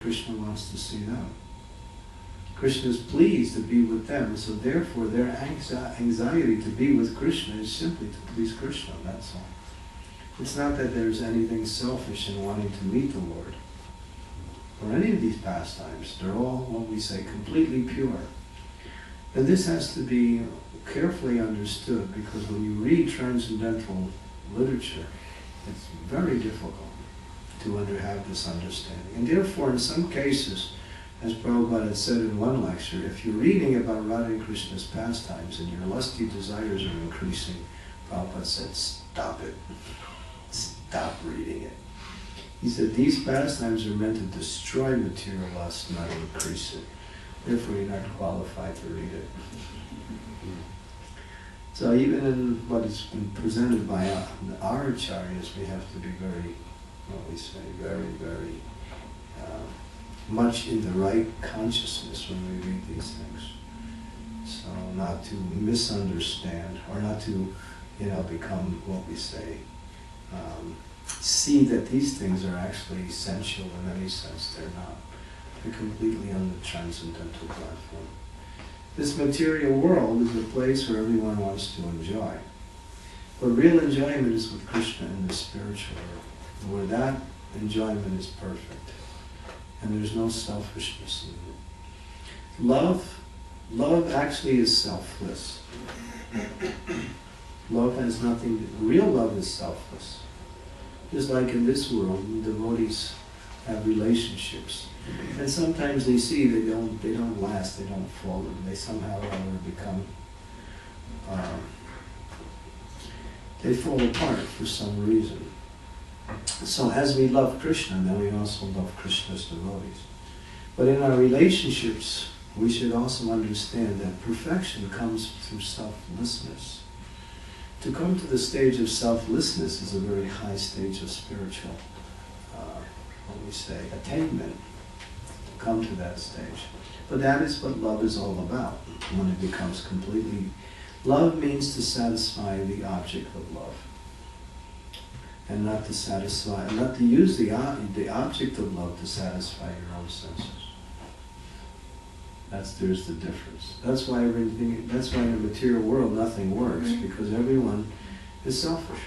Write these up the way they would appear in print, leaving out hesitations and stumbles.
Krishna wants to see them. Krishna is pleased to be with them, so therefore their anxiety to be with Krishna is simply to please Krishna, that's all. It's not that there's anything selfish in wanting to meet the Lord, or any of these pastimes. They're all, what we say, completely pure. And this has to be carefully understood, because when you read transcendental literature, it's very difficult to have this understanding. And therefore, in some cases, as Prabhupada had said in one lecture, if you're reading about Radha and Krishna's pastimes and your lusty desires are increasing, Prabhupada said, stop it. Stop reading it. He said, these pastimes are meant to destroy material lust, not increase it. Therefore, you're not qualified to read it. So even in what has been presented by our acharyas, we have to be very, what we say, very, very much in the right consciousness when we read these things. So not to misunderstand, or not to, become, what we say, see that these things are actually essential in any sense. They're not. They're completely on the transcendental platform. This material world is a place where everyone wants to enjoy. But real enjoyment is with Krishna in the spiritual world, where that enjoyment is perfect. And there's no selfishness in it. Love actually is selfless. Love has nothing, real love is selfless. Just like in this world, devotees have relationships. And sometimes they see they don't last, they don't fall, they somehow or other become, they fall apart for some reason. So as we love Krishna, then we also love Krishna's devotees. But in our relationships, we should also understand that perfection comes through selflessness. To come to the stage of selflessness is a very high stage of spiritual, what we say, attainment. To come to that stage. But that is what love is all about, when it becomes completely... Love means to satisfy the object of love. And not to satisfy, not to use the object of love to satisfy your own senses. There's the difference. That's why in the material world nothing works, because everyone is selfish.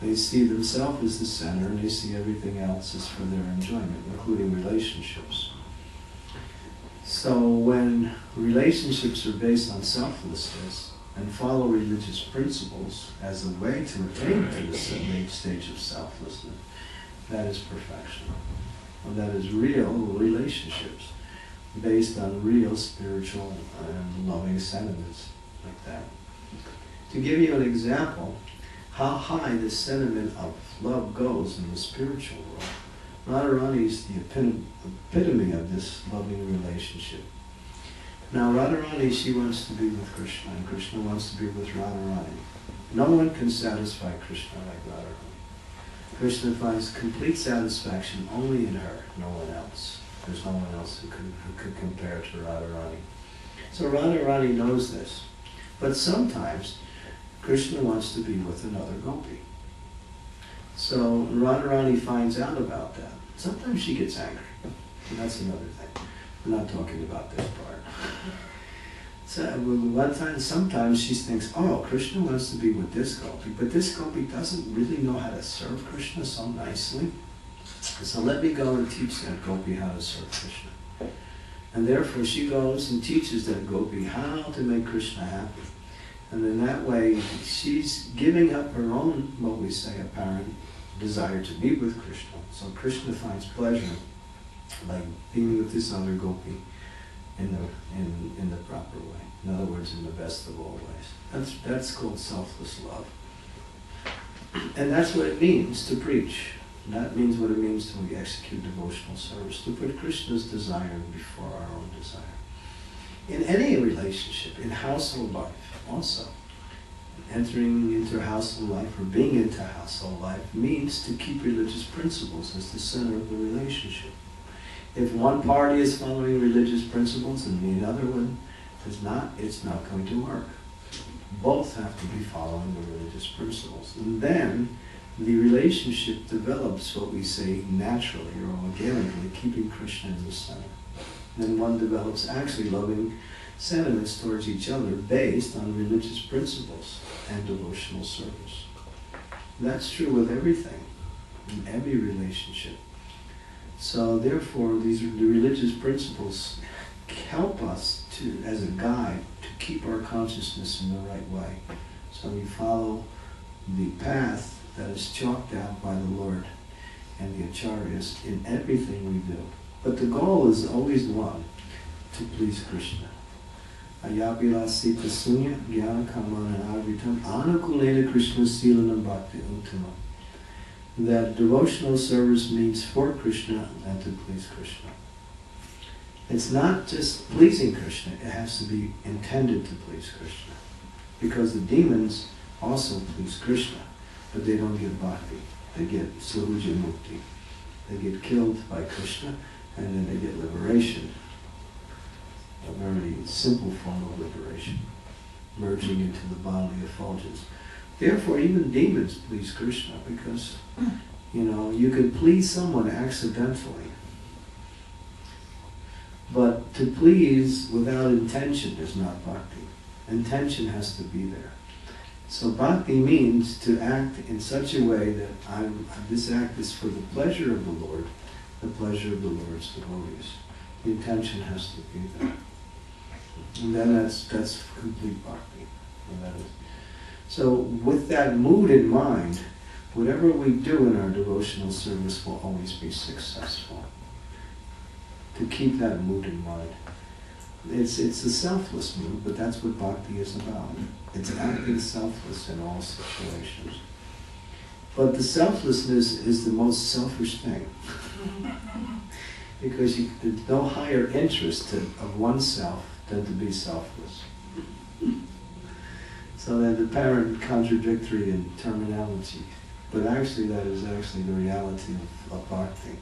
They see themselves as the center, and they see everything else as for their enjoyment, including relationships. So when relationships are based on selflessness, and follow religious principles as a way to attain to the stage of selflessness, that is perfection. And that is real relationships based on real spiritual and loving sentiments like that. To give you an example, how high the sentiment of love goes in the spiritual world, Radharani is the epitome of this loving relationship. Now Radharani, she wants to be with Krishna, and Krishna wants to be with Radharani. No one can satisfy Krishna like Radharani. Krishna finds complete satisfaction only in her, no one else. There's no one else who could compare to Radharani. So Radharani knows this. But sometimes Krishna wants to be with another gopi. So Radharani finds out about that. Sometimes she gets angry. And that's another thing. We're not talking about this part. So one time, sometimes she thinks, oh, Krishna wants to be with this gopi, but this gopi doesn't really know how to serve Krishna so nicely. So let me go and teach that gopi how to serve Krishna. And therefore she goes and teaches that gopi how to make Krishna happy. And in that way, she's giving up her own, what we say, apparent desire to be with Krishna. So Krishna finds pleasure by being with this other gopi in the proper way. In other words, in the best of all ways. That's called selfless love. And that's what it means to preach. And that means what it means to execute devotional service, to put Krishna's desire before our own desire. In any relationship, in household life also, entering into household life or being into household life means to keep religious principles as the center of the relationship. If one party is following religious principles and the other one does not, it's not going to work. Both have to be following the religious principles. And then the relationship develops, what we say, naturally or organically, keeping Krishna in the center. Then one develops actually loving sentiments towards each other based on religious principles and devotional service. That's true with everything, in every relationship. So therefore, these are the religious principles help us to, as a guide, to keep our consciousness in the right way. So we follow the path that is chalked out by the Lord and the acharyas in everything we do. But the goal is always one, to please Krishna. Ayapila sita sunya jnana kamana avitam anukulena Krishna silanam bhakti uttama. That devotional service means for Krishna and to please Krishna. It's not just pleasing Krishna, it has to be intended to please Krishna. Because the demons also please Krishna, but they don't get bhakti. They get saruja mukti. They get killed by Krishna, and then they get liberation. A very simple form of liberation, merging into the bodily effulgence. Therefore, even demons please Krishna, because, you could please someone accidentally. But to please without intention is not bhakti. Intention has to be there. So bhakti means to act in such a way that this act is for the pleasure of the Lord, the pleasure of the Lord's devotees. The intention has to be there. And then that's complete bhakti. And that is. So with that mood in mind, whatever we do in our devotional service will always be successful. To keep that mood in mind. It's a selfless mood, but that's what bhakti is about. It's acting selfless in all situations. But the selflessness is the most selfish thing. Because there's no higher interest of oneself than to be selfless. So that apparent contradictory in terminology. But actually that is actually the reality of bhakti.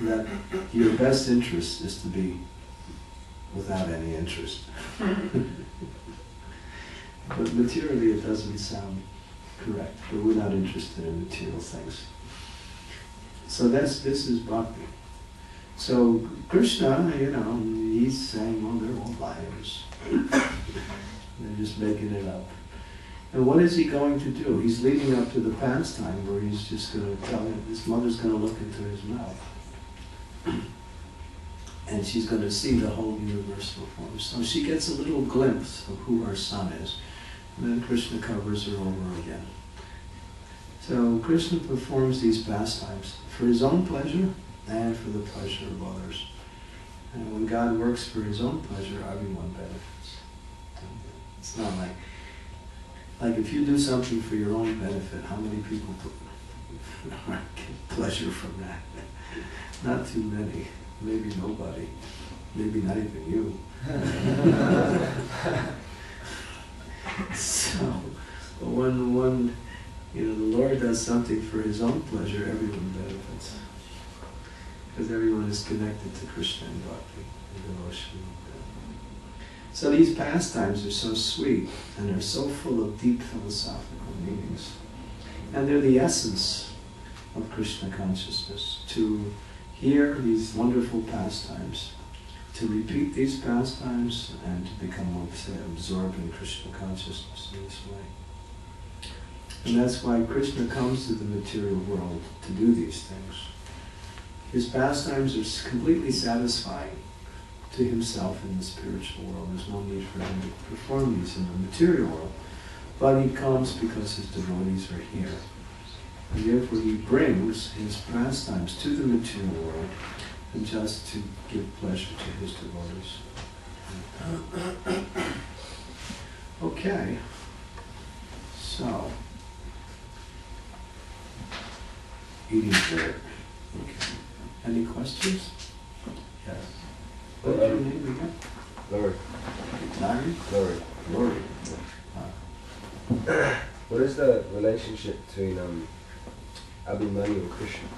That your best interest is to be without any interest. But materially it doesn't sound correct, but we're not interested in material things. So this is bhakti. So Krishna, he's saying, well, they're all liars. They're just making it up. And what is he going to do? He's leading up to the pastime where he's just going to tell him, his mother's going to look into his mouth. And she's going to see the whole universal form. So she gets a little glimpse of who her son is. And then Krishna covers her over again. So Krishna performs these pastimes for his own pleasure and for the pleasure of others. And when God works for his own pleasure, everyone benefits. It's not like if you do something for your own benefit, how many people get pleasure from that? Not too many. Maybe nobody. Maybe not even you. So, when the Lord does something for his own pleasure, everyone benefits. Because everyone is connected to Krishna and bhakti and devotion. So these pastimes are so sweet, and they're so full of deep philosophical meanings. And they're the essence of Krishna consciousness, to hear these wonderful pastimes, to repeat these pastimes, and to become absorbed in Krishna consciousness in this way. And that's why Krishna comes to the material world to do these things. His pastimes are completely satisfying to himself in the spiritual world. There's no need for him to perform these in the material world. But he comes because his devotees are here. And therefore he brings his pastimes to the material world and just to give pleasure to his devotees. Okay. So, eating bread. Okay. Any questions? Yes. What is your name again? Lord. Larry? Lord. Lord. What is the relationship between Abhimanyu and Krishna?